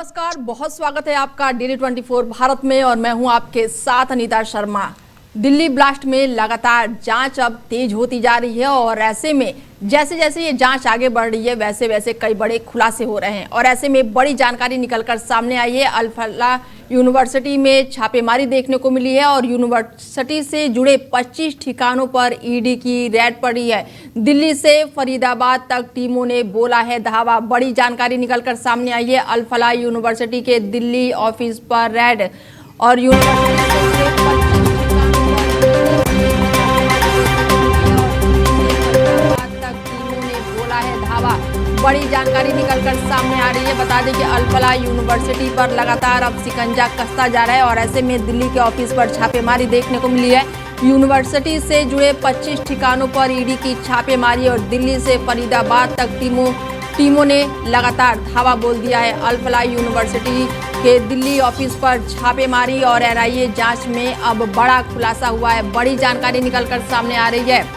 नमस्कार, बहुत स्वागत है आपका डेली 24 भारत में और मैं हूं आपके साथ अनीता शर्मा। दिल्ली ब्लास्ट में लगातार जांच अब तेज होती जा रही है और ऐसे में जैसे जैसे ये जांच आगे बढ़ रही है वैसे वैसे कई बड़े खुलासे हो रहे हैं और ऐसे में बड़ी जानकारी निकलकर सामने आई है। अल-फलाह यूनिवर्सिटी में छापेमारी देखने को मिली है और यूनिवर्सिटी से जुड़े 25 ठिकानों पर ईडी की रेड पड़ी है। दिल्ली से फरीदाबाद तक टीमों ने बोला है धावा। बड़ी जानकारी निकलकर सामने आई है। अल-फलाह यूनिवर्सिटी के दिल्ली ऑफिस पर रेड और यूनिवर्सिटी से जुड़े बड़ी जानकारी निकलकर सामने आ रही है। बता दें कि अल-फलाह यूनिवर्सिटी पर लगातार अब शिकंजा कसता जा रहा है और ऐसे में दिल्ली के ऑफिस पर छापेमारी देखने को मिली है। यूनिवर्सिटी से जुड़े 25 ठिकानों पर ईडी की छापेमारी और दिल्ली से फरीदाबाद तक टीमों ने लगातार धावा बोल दिया है। अल-फलाह यूनिवर्सिटी के दिल्ली ऑफिस पर छापेमारी और एनआईए जांच में अब बड़ा खुलासा हुआ है। बड़ी जानकारी निकलकर सामने आ रही है।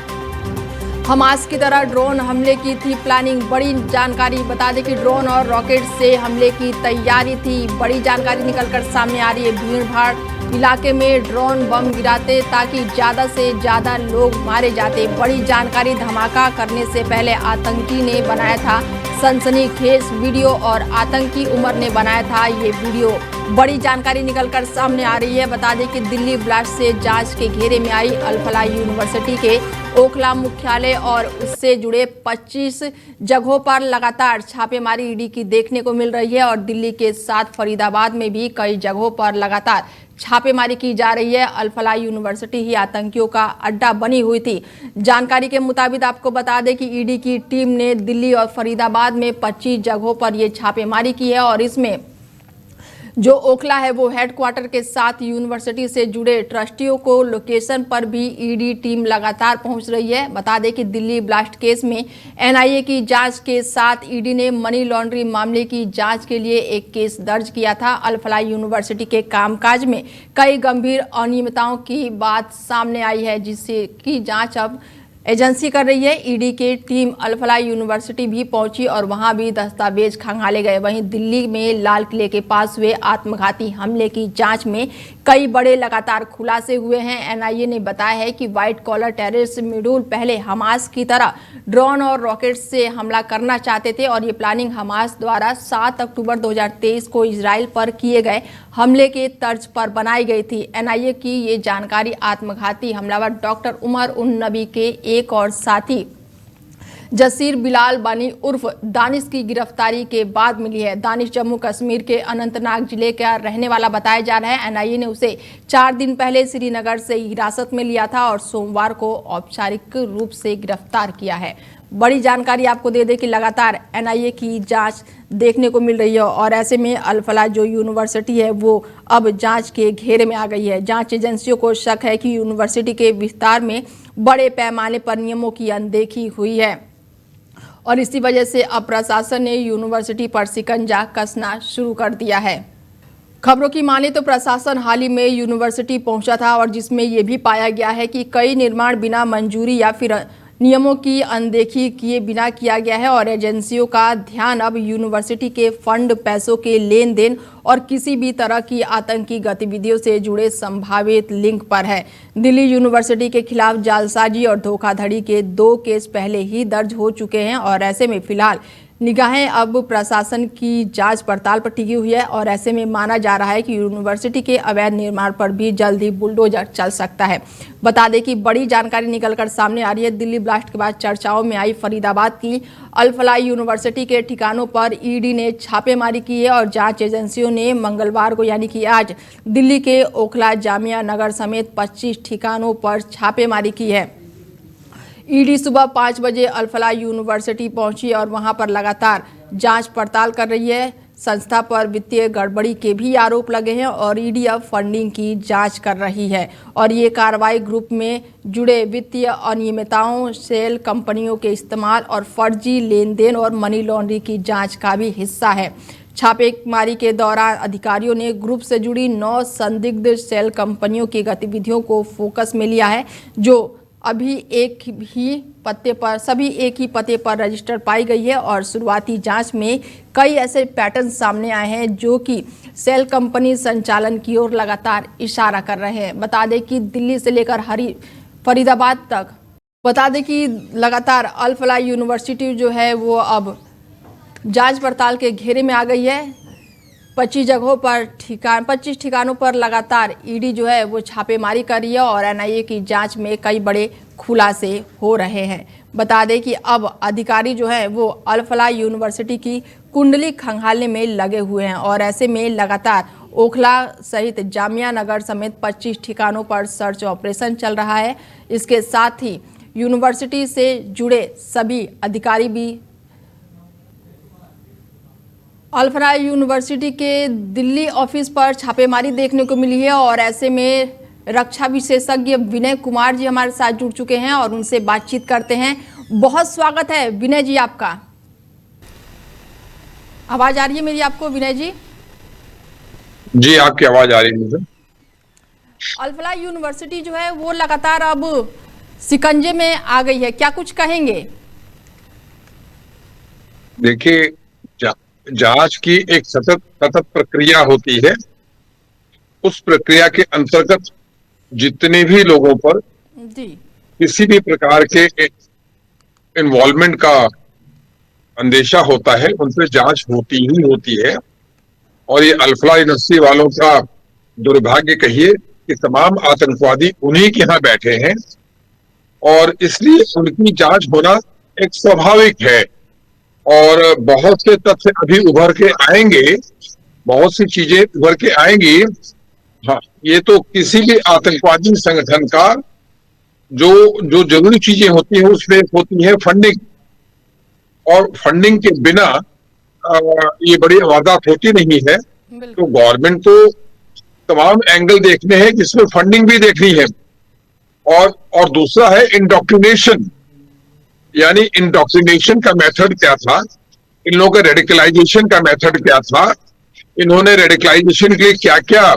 हमास की तरह ड्रोन हमले की थी प्लानिंग। बड़ी जानकारी बता दें कि ड्रोन और रॉकेट से हमले की तैयारी थी। बड़ी जानकारी निकलकर सामने आ रही है। भीड़ भाड़ इलाके में ड्रोन बम गिराते ताकि ज़्यादा से ज़्यादा लोग मारे जाते। बड़ी जानकारी धमाका करने से पहले आतंकी ने बनाया था सनसनीखेज वीडियो और आतंकी उमर ने बनाया था ये वीडियो। बड़ी जानकारी निकलकर सामने आ रही है। बता दें कि दिल्ली ब्लास्ट से जांच के घेरे में आई अल-फलाह यूनिवर्सिटी के ओखला मुख्यालय और उससे जुड़े 25 जगहों पर लगातार छापेमारी ईडी की देखने को मिल रही है और दिल्ली के साथ फरीदाबाद में भी कई जगहों पर लगातार छापेमारी की जा रही है। अल-फलाह यूनिवर्सिटी ही आतंकियों का अड्डा बनी हुई थी। जानकारी के मुताबिक आपको बता दें कि ईडी की टीम ने दिल्ली और फरीदाबाद में 25 जगहों पर ये छापेमारी की है और इसमें जो ओखला है वो हेडक्वार्टर के साथ यूनिवर्सिटी से जुड़े ट्रस्टियों को लोकेशन पर भी ईडी टीम लगातार पहुंच रही है। बता दें कि दिल्ली ब्लास्ट केस में एनआईए की जांच के साथ ईडी ने मनी लॉन्ड्रिंग मामले की जांच के लिए एक केस दर्ज किया था। अल-फलाह यूनिवर्सिटी के कामकाज में कई गंभीर अनियमितताओं की बात सामने आई है जिससे की जांच अब एजेंसी कर रही है। ईडी की टीम अल-फलाह यूनिवर्सिटी भी पहुंची और वहां भी दस्तावेज खंगाले गए। वहीं दिल्ली में लाल किले के पास हुए आत्मघाती हमले की जांच में कई बड़े लगातार खुलासे हुए हैं। एनआईए ने बताया है कि व्हाइट कॉलर टेररिस्ट मॉड्यूल पहले हमास की तरह ड्रोन और रॉकेट से हमला करना चाहते थे और ये प्लानिंग हमास द्वारा 7 अक्टूबर 2023 को इजराइल पर किए गए हमले के तर्ज पर बनाई गई थी। एनआईए की ये जानकारी आत्मघाती हमलावर डॉक्टर उमर उन नबी के एक और साथी जसीर बिलाल बानी उर्फ दानिश की गिरफ्तारी के बाद मिली है। दानिश जम्मू कश्मीर के अनंतनाग जिले का रहने वाला बताया जा रहा है। एनआईए ने उसे 4 दिन पहले श्रीनगर से हिरासत में लिया था और सोमवार को औपचारिक रूप से गिरफ्तार किया है। बड़ी जानकारी आपको दे दें कि लगातार एनआईए की जांच देखने को मिल रही है और ऐसे में अल-फलाह जो यूनिवर्सिटी है वो अब जांच के घेरे में आ गई है। जांच एजेंसियों को शक है कि यूनिवर्सिटी के विस्तार में बड़े पैमाने पर नियमों की अनदेखी हुई है और इसी वजह से अब प्रशासन ने यूनिवर्सिटी पर शिकंजा कसना शुरू कर दिया है। खबरों की माने तो प्रशासन हाल ही में यूनिवर्सिटी पहुंचा था और जिसमें यह भी पाया गया है कि कई निर्माण बिना मंजूरी या फिर नियमों की अनदेखी किए बिना किया गया है और एजेंसियों का ध्यान अब यूनिवर्सिटी के फंड, पैसों के लेन देन और किसी भी तरह की आतंकी गतिविधियों से जुड़े संभावित लिंक पर है। दिल्ली यूनिवर्सिटी के खिलाफ जालसाजी और धोखाधड़ी के 2 केस पहले ही दर्ज हो चुके हैं और ऐसे में फिलहाल निगाहें अब प्रशासन की जांच पड़ताल पर टिकी हुई है और ऐसे में माना जा रहा है कि यूनिवर्सिटी के अवैध निर्माण पर भी जल्द ही बुलडोजर चल सकता है। बता दें कि बड़ी जानकारी निकलकर सामने आ रही है। दिल्ली ब्लास्ट के बाद चर्चाओं में आई फरीदाबाद की अल-फलाह यूनिवर्सिटी के ठिकानों पर ईडी ने छापेमारी की है और जांच एजेंसियों ने मंगलवार को यानी कि आज दिल्ली के ओखला जामिया नगर समेत 25 ठिकानों पर छापेमारी की है। ईडी सुबह 5 बजे अल-फलाह यूनिवर्सिटी पहुंची और वहां पर लगातार जांच पड़ताल कर रही है। संस्था पर वित्तीय गड़बड़ी के भी आरोप लगे हैं और ईडी अब फंडिंग की जांच कर रही है और ये कार्रवाई ग्रुप में जुड़े वित्तीय अनियमितताओं, शेल कंपनियों के इस्तेमाल और फर्जी लेन देन और मनी लॉन्ड्रिंग की जांच का भी हिस्सा है। छापेमारी के दौरान अधिकारियों ने ग्रुप से जुड़ी 9 संदिग्ध शेल कंपनियों की गतिविधियों को फोकस में लिया है जो अभी सभी एक ही पते पर रजिस्टर पाई गई है और शुरुआती जांच में कई ऐसे पैटर्न सामने आए हैं जो कि सेल कंपनी संचालन की ओर लगातार इशारा कर रहे हैं। बता दें कि दिल्ली से लेकर फरीदाबाद तक लगातार अल फलाह यूनिवर्सिटी जो है वो अब जांच पड़ताल के घेरे में आ गई है। 25 ठिकानों पर लगातार ईडी जो है वो छापेमारी कर रही है और एनआईए की जांच में कई बड़े खुलासे हो रहे हैं। बता दें कि अब अधिकारी जो है वो अल फलाह यूनिवर्सिटी की कुंडली खंगालने में लगे हुए हैं और ऐसे में लगातार ओखला सहित जामिया नगर समेत 25 ठिकानों पर सर्च ऑपरेशन चल रहा है। इसके साथ ही यूनिवर्सिटी से जुड़े सभी अधिकारी भी अल फलाह यूनिवर्सिटी के दिल्ली ऑफिस पर छापेमारी देखने को मिली है और ऐसे में रक्षा विशेषज्ञ विनय कुमार जी हमारे साथ जुड़ चुके हैं और उनसे बातचीत करते हैं। बहुत स्वागत है विनय जी आपका। आवाज आ रही है मेरी आपको विनय जी? जी आपकी आवाज आ रही है मुझे। अल फलाह यूनिवर्सिटी जो है वो लगातार अब शिकंजे में आ गई है, क्या कुछ कहेंगे? देखिए, जांच की एक सतत प्रक्रिया होती है। उस प्रक्रिया के अंतर्गत जितने भी लोगों पर जी किसी भी प्रकार के इन्वॉल्वमेंट का अंदेशा होता है उन पर जांच होती ही होती है। और ये अल फलाह यूनिवर्सिटी वालों का दुर्भाग्य कहिए कि तमाम आतंकवादी उन्हीं के यहाँ बैठे हैं और इसलिए उनकी जांच होना एक स्वाभाविक है। और बहुत से तथ्य अभी उभर के आएंगे, बहुत सी चीजें उभर के आएंगी। हाँ, ये तो किसी भी आतंकवादी संगठन का जो जरूरी चीजें होती है उसमें होती है फंडिंग, और फंडिंग के बिना ये बड़ी वारदात होती नहीं है। तो गवर्नमेंट को तमाम एंगल देखने हैं जिसमें फंडिंग भी देखनी है। और दूसरा है इंडोक्ट्रिनेशन, यानी इंडोक्ट्रिनेशन का मेथड क्या था, इन लोगों का रेडिकलाइजेशन का मेथड क्या था, इन्होंने रेडिकलाइजेशन के लिए क्या क्या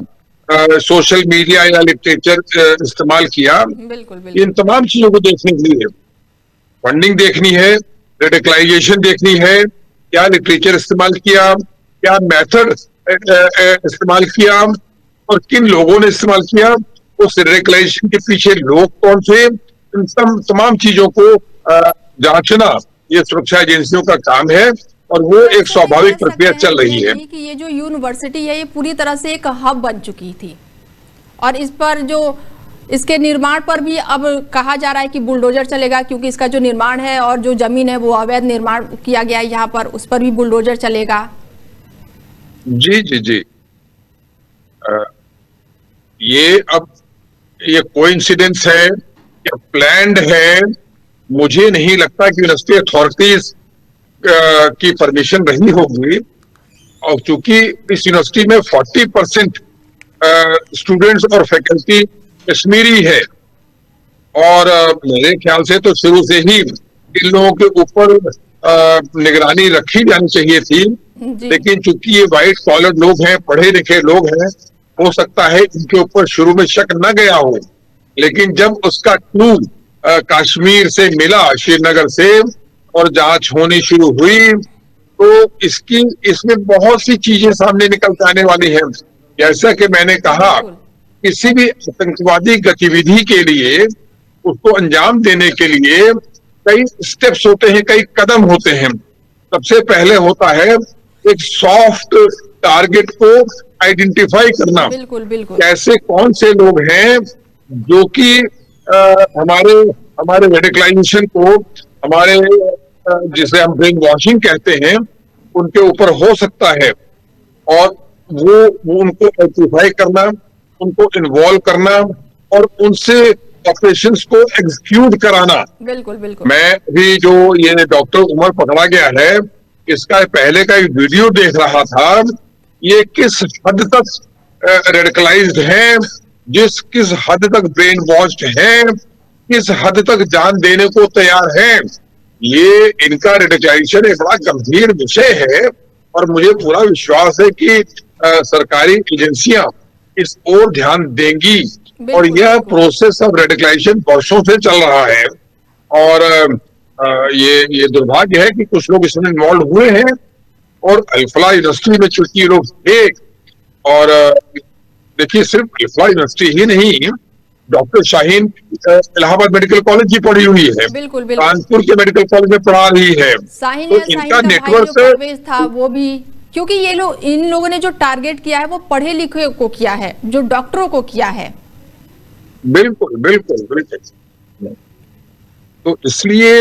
सोशल मीडिया या लिटरेचर इस्तेमाल किया। बिल्कुल। इन तमाम चीजों को देखने के लिए फंडिंग देखनी है, रेडिकलाइजेशन देखनी है, क्या लिटरेचर इस्तेमाल किया, क्या मेथड इस्तेमाल किया और किन लोगों ने इस्तेमाल किया, उस रेडिकलाइजेशन के पीछे लोग कौन थे, इन तमाम चीजों को जांचना ये सुरक्षा एजेंसियों का काम है और वो एक स्वाभाविक प्रक्रिया चल रही है कि ये जो यूनिवर्सिटी है ये पूरी तरह से एक हब बन चुकी थी और इस पर जो इसके निर्माण पर भी अब कहा जा रहा है कि बुलडोजर चलेगा, क्योंकि इसका जो निर्माण है और जो जमीन है वो अवैध निर्माण किया गया है यहाँ पर, उस पर भी बुलडोजर चलेगा। जी। ये कोइंसिडेंस है या प्लान्ड है, मुझे नहीं लगता कि यूनिवर्सिटी अथॉरिटीज की परमिशन रही होगी। और चूंकि इस यूनिवर्सिटी में 40% स्टूडेंट्स और फैकल्टी कश्मीरी है और मेरे ख्याल से तो शुरू से ही इन लोगों के ऊपर निगरानी रखी जानी चाहिए थी। लेकिन चूंकि ये वाइट कॉलर लोग हैं, पढ़े लिखे लोग हैं, हो सकता है इनके ऊपर शुरू में शक न गया हो, लेकिन जब उसका क्लू कश्मीर से मिला, श्रीनगर से, और जांच होनी शुरू हुई तो इसमें बहुत सी चीजें सामने निकल के आने वाली हैं। जैसा कि मैंने कहा, किसी भी आतंकवादी गतिविधि के लिए, उसको अंजाम देने के लिए कई स्टेप्स होते हैं, कई कदम होते हैं। सबसे पहले होता है एक सॉफ्ट टारगेट को आइडेंटिफाई करना। बिल्कुल। कैसे कौन से लोग हैं जो कि हमारे रेडिकलाइजेशन को, हमारे जिसे हम ब्रेन वॉशिंग कहते हैं, उनके ऊपर हो सकता है, और वो उनको आइडेंटिफाई करना, उनको इन्वॉल्व करना और उनसे ऑपरेशंस को एग्जीक्यूट कराना। बिल्कुल। मैं भी जो ये डॉक्टर उमर पकड़ा गया है, इसका पहले का एक वीडियो देख रहा था। ये किस हद तक रेडिकलाइज्ड है, किस हद तक ब्रेन वॉश्ड है, किस हद तक जान देने को तैयार है। ये इनका रेडिकलाइजेशन एक बड़ा गंभीर विषय है और मुझे पूरा विश्वास है कि सरकारी एजेंसियां इस ओर ध्यान देंगी और बिल्कुल यह बिल्कुल प्रोसेस ऑफ रेडिकलाइजेशन वर्षों से चल रहा है। और ये दुर्भाग्य है कि कुछ लोग इसमें इन्वॉल्व हुए हैं, और अल्फला यूनिवर्सिटी में चूंकि ये लोग थे, और देखिए सिर्फ अल्फला यूनिवर्सिटी ही नहीं, doctor Shaheen Allahabad medical college की पढ़ी हुई है, बिल्कुल बिल्कुल। कानपुर के मेडिकल कॉलेज में पढ़ा रही है। शाहीन तो या शाहीन इनका का भाई जो नेटवर्क परवेज था वो भी, क्योंकि ये लोग, इन लोगों ने जो टारगेट किया है वो पढ़े लिखे को किया है, जो डॉक्टरों को किया है। बिल्कुल बिल्कुल बिल्कुल। तो इसलिए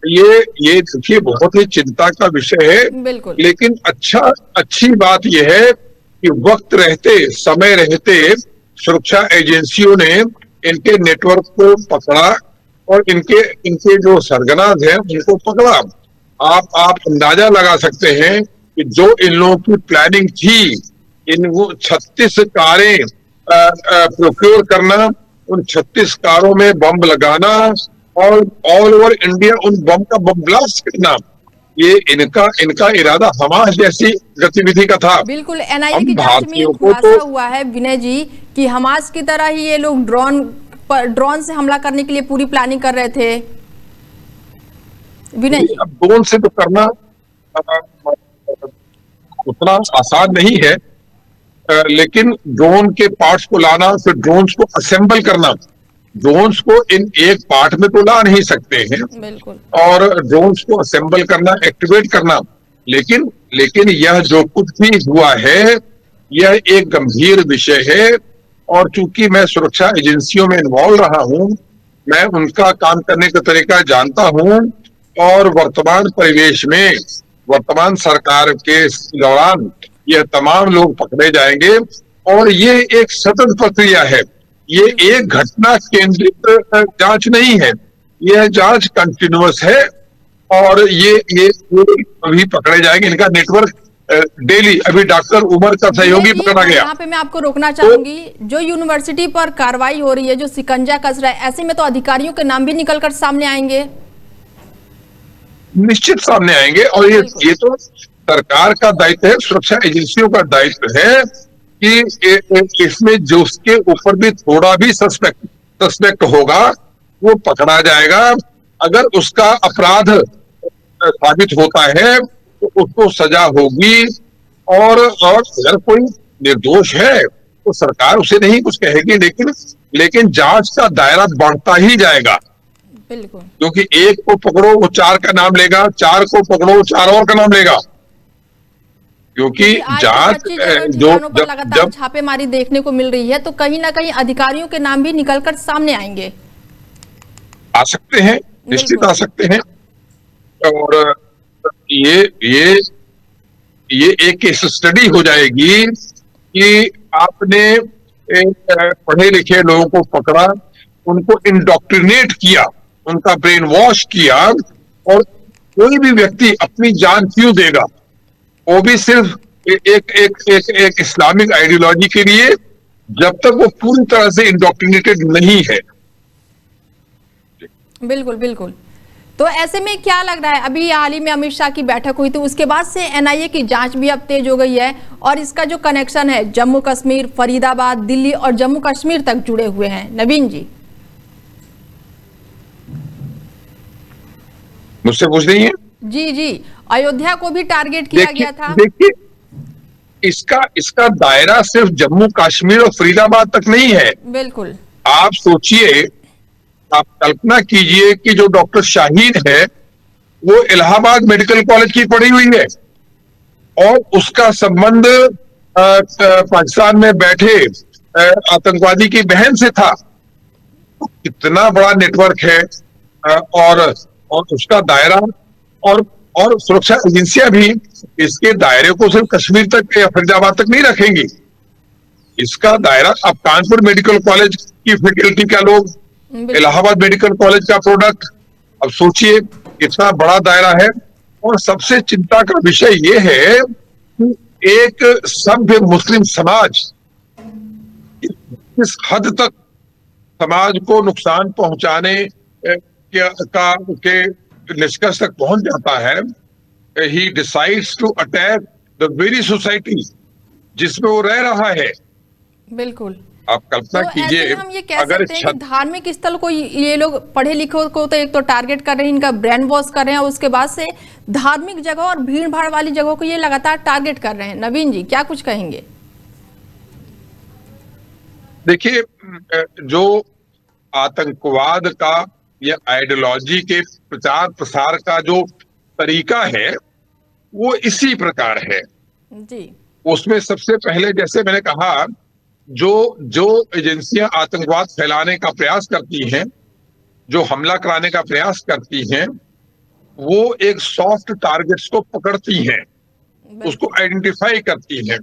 ये देखिए बहुत ही चिंता का विषय है। बिल्कुल लेकिन अच्छी बात यह है कि वक्त रहते, समय रहते सुरक्षा एजेंसियों ने इनके नेटवर्क को पकड़ा, और इनके इनके जो सरगनाज हैं उनको पकड़ा। आप अंदाजा लगा सकते हैं कि जो इन लोगों की प्लानिंग थी, इन वो 36 कारें प्रोक्योर करना, उन 36 कारों में बम लगाना, और ऑल ओवर इंडिया उन बम का बम ब्लास्ट करना, ये इनका इनका इरादा हमास जैसी गतिविधि का था। बिल्कुल। एनआईए की हम जांच में ये भारतीयों को तो खुलासा हुआ है विनय जी कि हमास की तरह ही ये लोग ड्रोन से हमला करने के लिए पूरी प्लानिंग कर रहे थे। विनय जी, अब ड्रोन से तो करना उतना आसान नहीं है, लेकिन ड्रोन के पार्ट्स को लाना, फिर ड्रोन्स को असेंबल करना, ड्रोन्स को इन एक पार्ट में तो ला नहीं सकते हैं, बिल्कुल और ड्रोन्स को असेंबल करना, एक्टिवेट करना। लेकिन लेकिन यह जो कुछ भी हुआ है, यह एक गंभीर विषय है। और चूंकि मैं सुरक्षा एजेंसियों में इन्वॉल्व रहा हूं, मैं उनका काम करने का तरीका जानता हूं, और वर्तमान परिवेश में, वर्तमान सरकार के दौरान यह तमाम लोग पकड़े जाएंगे। और ये एक सतत प्रक्रिया है, ये एक घटना केंद्रित जांच नहीं है, यह जांच कंटिन्यूअस है। और ये अभी पकड़े जाएंगे, इनका नेटवर्क डेली, अभी डॉक्टर उमर का सहयोगी पकड़ा गया। यहाँ पे मैं आपको रोकना चाहूंगी, जो यूनिवर्सिटी पर कार्रवाई हो रही है, जो शिकंजा कस रहा है, ऐसे में तो अधिकारियों के नाम भी निकलकर सामने आएंगे। निश्चित सामने आएंगे, और ये तो सरकार का दायित्व है, सुरक्षा एजेंसियों का दायित्व है कि इसमें जो उसके ऊपर भी थोड़ा भी सस्पेक्ट होगा वो पकड़ा जाएगा। अगर उसका अपराध साबित होता है तो उसको सजा होगी, और अगर कोई निर्दोष है तो सरकार उसे नहीं कुछ कहेगी, लेकिन जांच का दायरा बढ़ता ही जाएगा। बिल्कुल, क्योंकि एक को पकड़ो वो 4 का नाम लेगा, 4 को पकड़ो वो 4 और का नाम लेगा। क्योंकि जांच जो पर लगातार छापेमारी देखने को मिल रही है, तो कहीं ना कहीं अधिकारियों के नाम भी निकलकर सामने आएंगे। आ सकते हैं, निश्चित आ सकते हैं। और ये एक केस स्टडी हो जाएगी कि आपने पढ़े लिखे लोगों को पकड़ा, उनको इंडोक्ट्रिनेट किया, उनका ब्रेन वॉश किया, और कोई भी व्यक्ति अपनी जान क्यों देगा, वो भी सिर्फ एक इस्लामिक आइडियोलॉजी के लिए, जब तक वो पूरी तरह से इंडोक्ट्रिनेटेड नहीं है। बिल्कुल बिल्कुल। तो ऐसे में क्या लग रहा है, अभी हाल ही में अमित शाह की बैठक हुई थी, उसके बाद से एनआईए की जांच भी अब तेज हो गई है, और इसका जो कनेक्शन है जम्मू कश्मीर, फरीदाबाद, दिल्ली और जम्मू कश्मीर तक जुड़े हुए हैं। नवीन जी, मुझसे पूछ रही हैं? जी जी, अयोध्या को भी टारगेट किया गया था। देखिए, इसका दायरा सिर्फ जम्मू कश्मीर और फरीदाबाद तक नहीं है। बिल्कुल, आप सोचिए, आप कल्पना कीजिए कि जो डॉक्टर शाहीन है वो इलाहाबाद मेडिकल कॉलेज की पढ़ी हुई है, और उसका संबंध पाकिस्तान में बैठे आतंकवादी की बहन से था। कितना बड़ा नेटवर्क है, और उसका दायरा, और सुरक्षा एजेंसियां भी इसके दायरे को सिर्फ कश्मीर तक या फरीदाबाद तक नहीं रखेंगी। इसका दायरा, अब कानपुर मेडिकल कॉलेज की फैकल्टी का लोग, इलाहाबाद मेडिकल कॉलेज का प्रोडक्ट, अब सोचिए इतना बड़ा दायरा है। और सबसे चिंता का विषय यह है कि एक सभ्य मुस्लिम समाज इस हद तक समाज को नुकसान पहुंचाने के निष्कर्ष तक पहुंच जाता है। He decides to attack the very society जिसमें वो रह रहा है। बिल्कुल। आप कल्पना तो ऐसे कीजिए, में हम ये कह अगर सकते हैं कि धार्मिक स्थल को ये लोग पढ़े लिखे को तो एक तो टारगेट कर रहे हैं, इनका ब्रेन वॉश कर रहे हैं, और उसके बाद से धार्मिक जगह और भीड़ भाड़ वाली जगहों को ये लगातार टारगेट कर रहे हैं। नवीन जी, क्या कुछ कहेंगे? देखिए, जो आतंकवाद का या आइडियोलॉजी के प्रचार प्रसार का जो तरीका है वो इसी प्रकार है। जी। उसमें सबसे पहले, जैसे मैंने कहा, जो जो एजेंसियां आतंकवाद फैलाने का प्रयास करती हैं, जो हमला कराने का प्रयास करती हैं, वो एक सॉफ्ट टारगेट्स को पकड़ती हैं, उसको बिल्कुल। आइडेंटिफाई करती हैं,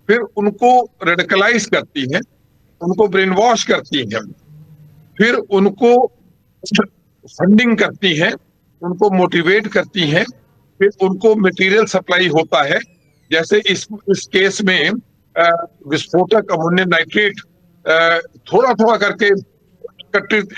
फिर उनको रेडिकलाइज करती हैं, उनको ब्रेन वॉश करती हैं, फिर उनको फंडिंग करती हैं, उनको मोटिवेट करती हैं, फिर उनको मटेरियल सप्लाई होता है। जैसे इस केस में विस्फोटक अमोनियम नाइट्रेट थोड़ा थोड़ा करके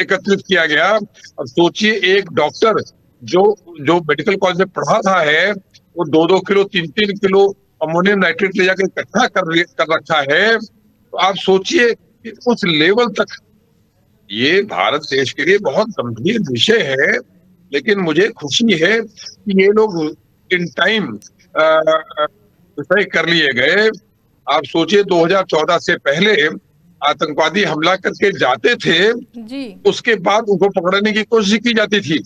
एकत्रित किया गया। अब सोचिए, एक डॉक्टर जो जो मेडिकल कॉलेज में पढ़ा है, वो 2-2 किलो 3-3 किलो अमोनियम नाइट्रेट ले जाकर इकट्ठा कर रखा है। तो आप सोचिए कि उस लेवल तक, ये भारत देश के लिए बहुत गंभीर विषय है। लेकिन मुझे खुशी है कि ये लोग इन टाइम तय कर लिए गए। आप सोचिए, 2014 से पहले आतंकवादी हमला करके जाते थे, जी। उसके बाद उनको पकड़ने की कोशिश की जाती थी।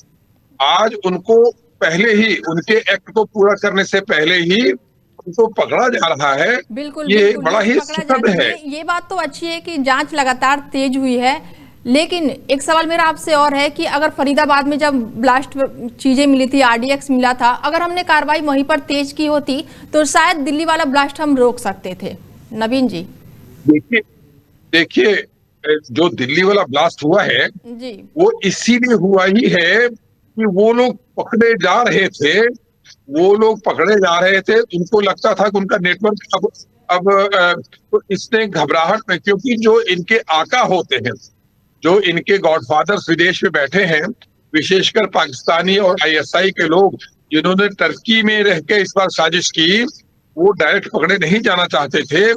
आज उनको पहले ही, उनके एक्ट को पूरा करने से पहले ही उनको पकड़ा जा रहा है। बिल्कुल ये बिल्कुल, बड़ा ये ही पकड़ा सुखद जाना, है। ये बात तो अच्छी है कि जांच लगातार तेज हुई है। लेकिन एक सवाल मेरा आपसे और है कि अगर फरीदाबाद में जब ब्लास्ट चीजें मिली थी, आरडीएक्स मिला था, अगर हमने कार्रवाई वहीं पर तेज की होती तो शायद दिल्ली वाला ब्लास्ट हम रोक सकते थे। नवीन जी। देखिए देखिए, जो दिल्ली वाला ब्लास्ट हुआ है जी। वो इसीलिए हुआ ही है कि वो लोग पकड़े जा रहे थे, उनको लगता था कि उनका नेटवर्क अब तो इसने घबराहट में, क्योंकि जो इनके आका होते हैं, जो इनके गॉडफादर्स विदेश में बैठे हैं, विशेषकर पाकिस्तानी और आईएसआई के लोग जिन्होंने टर्की में रह के इस बार साजिश की, वो डायरेक्ट पकड़े नहीं जाना चाहते थे।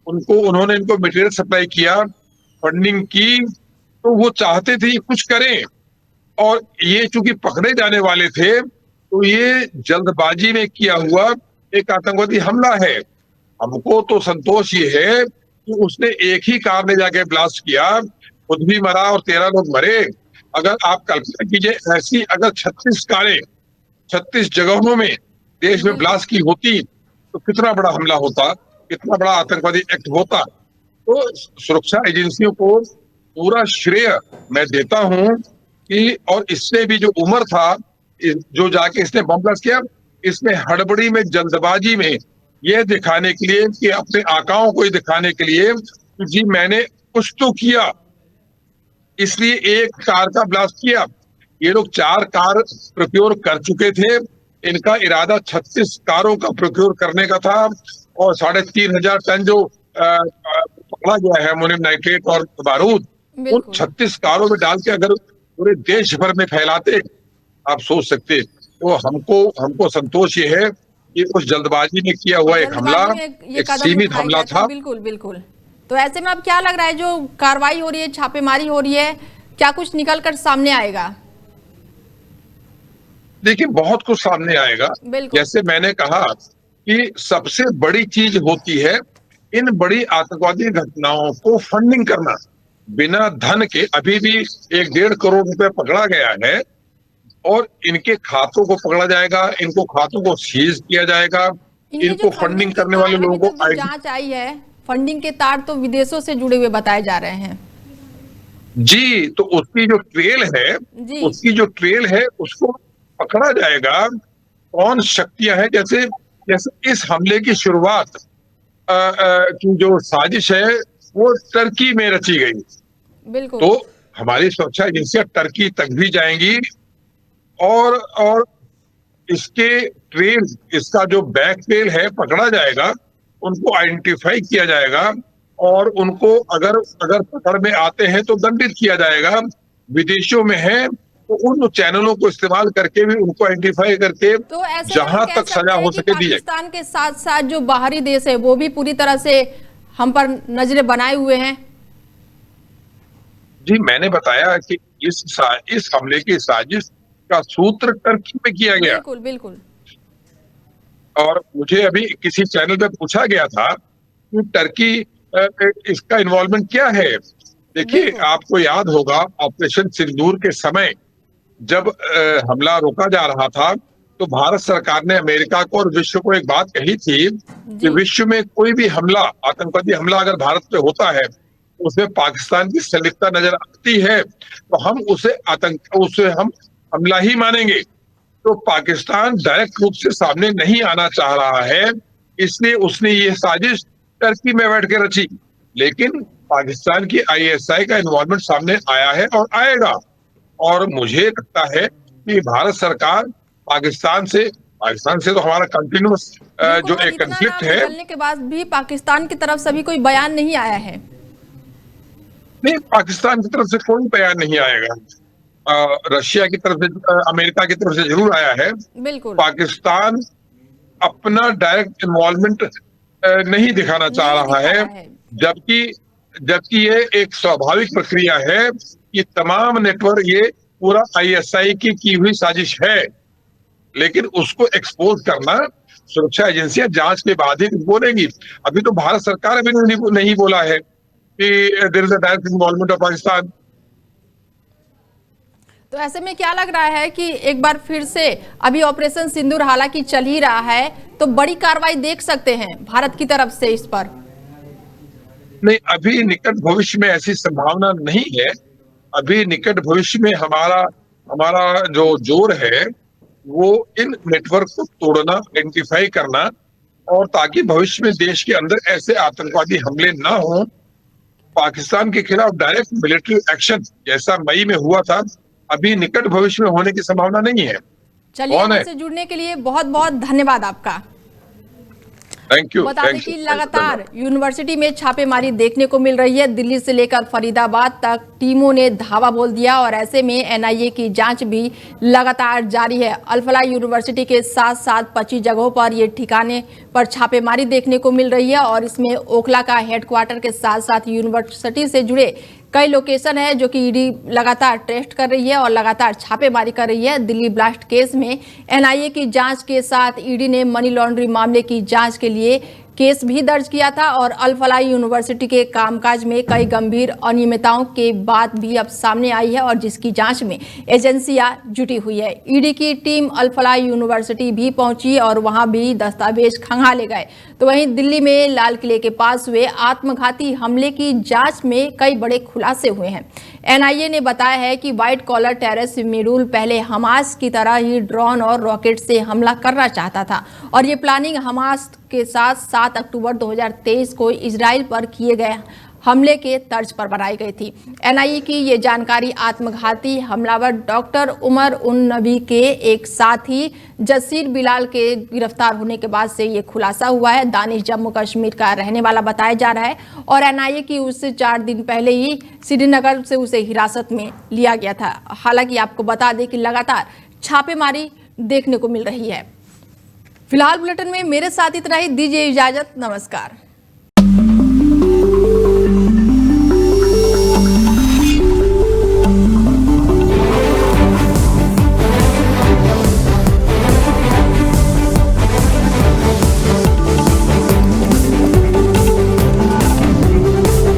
उन्होंने इनको मटेरियल सप्लाई किया, फंडिंग की, तो वो चाहते थे कुछ करें। और ये चूंकि पकड़े जाने वाले थे, तो ये जल्दबाजी में किया हुआ एक आतंकवादी हमला है। हमको तो संतोष ये है कि उसने एक ही कार ले जाके ब्लास्ट किया, खुद भी मरा और 13 लोग मरे। अगर आप कल्पना कीजिए, ऐसी अगर 36 कारें 36 जगहों में देश में ब्लास्ट की होती, तो कितना बड़ा हमला होता, कितना बड़ा आतंकवादी एक्ट होता। तो सुरक्षा एजेंसियों को पूरा श्रेय मैं देता हूं कि, और इससे भी जो उमर था, जो जाके इसने बम ब्लास्ट किया, इसमें हड़बड़ी में, जल्दबाजी में, यह दिखाने के लिए कि अपने आकाओं को दिखाने के लिए कि जी मैंने कुछ तो किया, इसलिए एक कार का ब्लास्ट किया। ये लोग 4 कार प्रोक्योर कर चुके थे। इनका इरादा 36 कारों का प्रोक्योर करने का था, और 3,500 टन जो पकड़ा गया है अमोनियम नाइट्रेट और बारूद, उन 36 कारों में डाल के अगर पूरे देश भर में फैलाते, आप सोच सकते। तो हमको संतोष ये है कि उस जल्दबाजी में किया हुआ एक हमला, एक सीमित हमला था। बिल्कुल बिल्कुल। तो ऐसे में अब क्या लग रहा है, जो कार्रवाई हो रही है, छापेमारी हो रही है, क्या कुछ निकल कर सामने आएगा? देखिए, बहुत कुछ सामने आएगा। जैसे मैंने कहा कि सबसे बड़ी चीज होती है इन बड़ी आतंकवादी घटनाओं को फंडिंग करना। बिना धन के अभी भी 1-1.5 करोड़ रुपए पकड़ा गया है, और इनके खातों को पकड़ा जाएगा, इनको खातों को सीज किया जाएगा, इनको फंडिंग करने वाले लोगों को। जांच आई है, फंडिंग के तार तो विदेशों से जुड़े हुए बताए जा रहे हैं। जी, तो उसकी जो ट्रेल है उसको पकड़ा जाएगा। कौन शक्तियां हैं, जैसे इस हमले की शुरुआत की जो साजिश है वो टर्की में रची गई। बिल्कुल। तो हमारी सुरक्षा एजेंसियां टर्की तक भी जाएंगी, और इसका जो बैक ट्रेल है पकड़ा जाएगा, उनको आइडेंटिफाई किया जाएगा, और उनको अगर पकड़ में आते हैं तो दंडित किया जाएगा। विदेशों में है तो उन चैनलों को इस्तेमाल करके भी उनको आइडेंटिफाई करके तो ऐसे जहां तक सजा हो सके दी जाए। पाकिस्तान के साथ साथ जो बाहरी देश है वो भी पूरी तरह से हम पर नजरें बनाए हुए हैं? जी, मैंने बताया कि इस हमले की साजिश का सूत्र टर्की में किया गया। बिल्कुल बिल्कुल। और मुझे अभी किसी चैनल पे पूछा गया था कि टर्की इसका इन्वॉल्वमेंट क्या है। देखिए, बिल्कुल। आपको याद होगा ऑपरेशन सिंदूर के समय जब हमला रोका जा रहा था, तो भारत सरकार ने अमेरिका को और विश्व को एक बात कही थी कि जी। विश्व में कोई भी हमला, आतंकवादी हमला अगर भारत पे होता है, उसमें पाकिस्तान की संलिप्तता नजर आती है, तो उसे हम हमला ही मानेंगे। तो पाकिस्तान डायरेक्ट रूप से सामने नहीं आना चाह रहा है, इसलिए उसने ये साजिश टर्की में बैठ के रची। लेकिन पाकिस्तान की आईएसआई का इन्वॉल्वमेंट सामने आया है और आएगा। और मुझे लगता है कि भारत सरकार पाकिस्तान से तो हमारा कंटिन्यूस बिल्कुल, जो और एक इतना कन्फ्लिक्ट नाम है। निकलने के बाद भी पाकिस्तान की तरफ से अभी कोई बयान नहीं आया है। नहीं, पाकिस्तान की तरफ से कोई बयान नहीं आएगा। रशिया की तरफ से, अमेरिका की तरफ से जरूर आया है। बिल्कुल। पाकिस्तान अपना डायरेक्ट इन्वॉल्वमेंट नहीं दिखाना चाह नहीं रहा दिखा है, रहा है। जबकि जबकि ये एक स्वाभाविक प्रक्रिया है कि तमाम नेटवर्क, ये पूरा आईएसआई की हुई साजिश है। लेकिन उसको एक्सपोज करना सुरक्षा एजेंसियां जांच के बाद ही बोलेंगी। अभी तो भारत सरकार अभी नहीं बोला है कि there is a direct involvement of Pakistan. तो ऐसे में क्या लग रहा है कि एक बार फिर से अभी ऑपरेशन सिंदूर हालांकि चल ही रहा है, तो बड़ी कार्रवाई देख सकते हैं भारत की तरफ से इस पर? नहीं, अभी निकट भविष्य में ऐसी संभावना नहीं है। अभी निकट भविष्य में हमारा हमारा जो जोर है वो इन नेटवर्क को तोड़ना, आइडेंटिफाई करना, और ताकि भविष्य में देश के अंदर ऐसे आतंकवादी हमले ना हो। पाकिस्तान के खिलाफ डायरेक्ट मिलिट्री एक्शन जैसा मई में हुआ था, अभी निकट भविष्य में होने की संभावना नहीं है। चलिए, कौन है? हमसे जुड़ने के लिए बहुत बहुत धन्यवाद आपका। Thank you. बता दें कि लगातार यूनिवर्सिटी में छापेमारी देखने को मिल रही है। दिल्ली से लेकर फरीदाबाद तक टीमों ने धावा बोल दिया और ऐसे में एनआईए की जांच भी लगातार जारी है। अल-फलाह यूनिवर्सिटी के साथ साथ 25 जगहों पर ये ठिकाने पर छापेमारी देखने को मिल रही है और इसमें ओखला का हेडक्वार्टर के साथ साथ यूनिवर्सिटी से जुड़े कई लोकेशन है जो कि ईडी लगातार टेस्ट कर रही है और लगातार छापेमारी कर रही है। दिल्ली ब्लास्ट केस में एनआईए की जांच के साथ ईडी ने मनी लॉन्ड्रिंग मामले की जांच के लिए केस भी दर्ज किया था और अल-फलाह यूनिवर्सिटी के कामकाज में कई गंभीर अनियमितताओं के बात भी अब सामने आई है और जिसकी जांच में एजेंसियां जुटी हुई है। ईडी की टीम अल-फलाह यूनिवर्सिटी भी पहुंची और वहां भी दस्तावेज खंगाले गए। तो वहीं दिल्ली में लाल किले के पास हुए आत्मघाती हमले की जांच में कई बड़े खुलासे हुए हैं। एनआईए ने बताया है कि व्हाइट कॉलर टेररिस्ट मिरूल पहले हमास की तरह ही ड्रोन और रॉकेट से हमला करना चाहता था और ये प्लानिंग हमास के साथ 7 अक्टूबर 2023 को इजराइल पर किए गए हमले के तर्ज पर बनाई गई थी। एनआईए की ये जानकारी आत्मघाती हमलावर डॉक्टर उमर उन नबी के एक साथी जसीर बिलाल के गिरफ्तार होने के बाद से ये खुलासा हुआ है। दानिश जम्मू कश्मीर का रहने वाला बताया जा रहा है और एनआईए की उससे 4 दिन पहले ही श्रीनगर से उसे हिरासत में लिया गया था। हालांकि आपको बता दें कि लगातार छापेमारी देखने को मिल रही है। फिलहाल बुलेटिन में मेरे साथ इतना ही, दीजिए इजाजत, नमस्कार।